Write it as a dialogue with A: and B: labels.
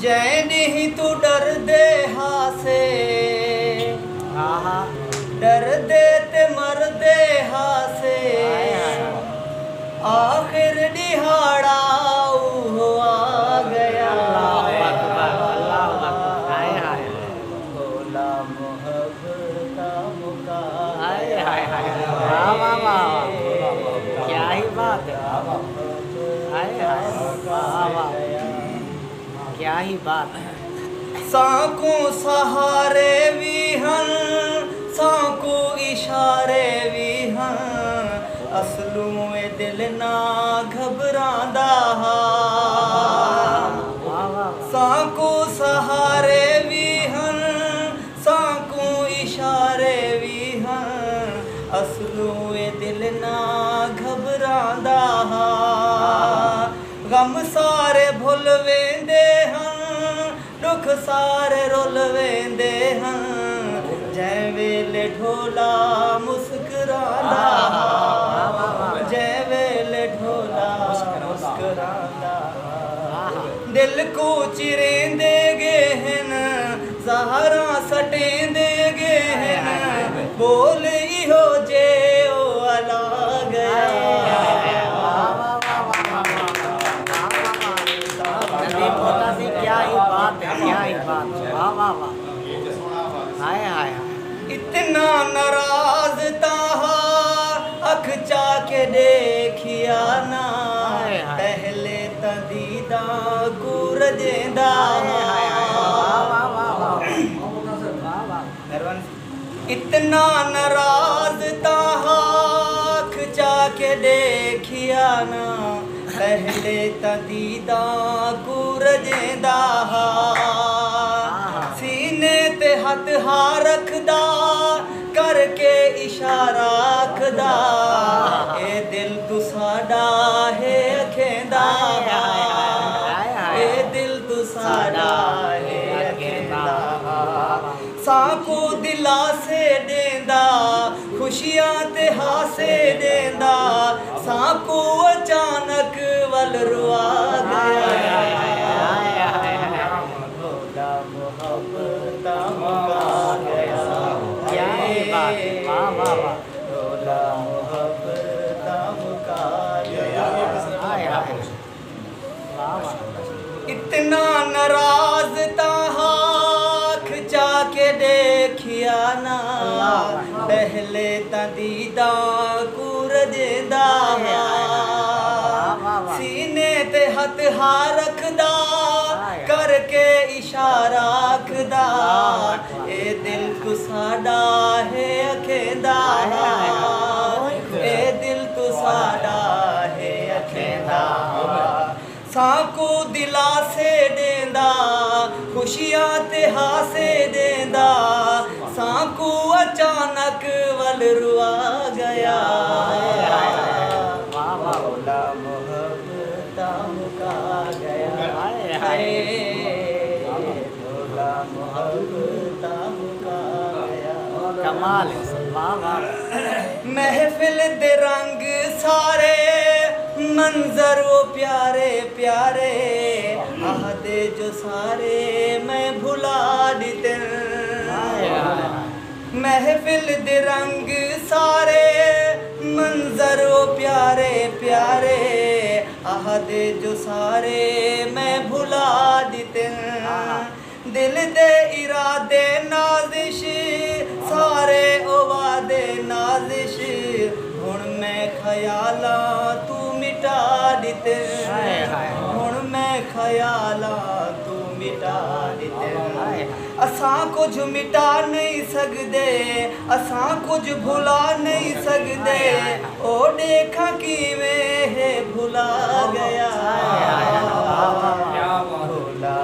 A: जैन ही तू डर दे हासे, डर दे ते मर दे हासे, आखिर दिहाड़ा वो आ गया। भोला मोहब्बता मुका,
B: क्या ही बात है, क्या ही बात है।
A: सांकू सहारे भी हन, सांकू इशारे भी हन, असलू में दिल ना घबरांदा हा। सांकू सहारे भी हन, सांकू इशारे भी हन, असलू में दिल ना घबरांदा हा। गम सारे भुल वेंदे हन, दुख सारे रुल वेंदे हन, जै वेले ढोला मुस्कुरांदा हा, जै वेले ढोला मुस्कुरांदा हा। दिल को चिरेंदे गे हन, ज़हरा सटेंदे गे हन, बोल इहो जे ओ अला गया।
B: क्या ही बात है, क्या ही बात है, वाह वाह वाह, हाय हाय।
A: इतना नाराज ताहा अख चाके देखिया ना, पहले तदीदा गुरजेंदा। इतना नाराज ताहा अख चाके देखिया ना, पहले तदीदा गुरजेंदा। सीने ते हथ हा रखदा, करके इशारा आखदा, ए दिल तू साडा है अखेंदा, ए दिल तू साडा है अखेंदा। सांकू दिला से देंदा, खुशियां ते हासे देंदा, सांकू अचानक वल रुआ गया। भोला मोहब्बता मुका गया,
B: क्या ही बात है, वाह वाह वाह।
A: भोला मोहब्बता मुका गया। इतना नाराज ताहा खिंचा के देखिया ना, पहले तदीदा गुरजेंदा। सीने ते हथ हा रखदा, करके इशारा आखदा, ए दिल तू साडा है अखेंदा, ए दिल तू साडा है अखेंदा। सांकू दिला से देंदा, खुशियां ते हासे देंदा, सांकू अचानक वल रुआ गया। भोला मोहब्बता मुका गया, भोला मोहब्बता मुका गया।
B: कमाल है, वाह वाह।
A: महफिल दे रंग सारे, मंजर वो प्यारे प्यारे, आहदे जो सारे मैं भुला दिते। महफिल दे रंग सारे, मंजर वो प्यारे प्यारे, आहदे जो सारे मैं भुला दिते। दिल दे इरादे नाजिश, सारे वादे नाजिश, हुण मैं ख्याला तू मिटा दिते। हुण मैं ख्याला तू मिटा दिते। असां कुछ मिटा नहीं सकदे, असां कुछ भुला नहीं सकदे, ओ देखा किवें है भुला गया। भोला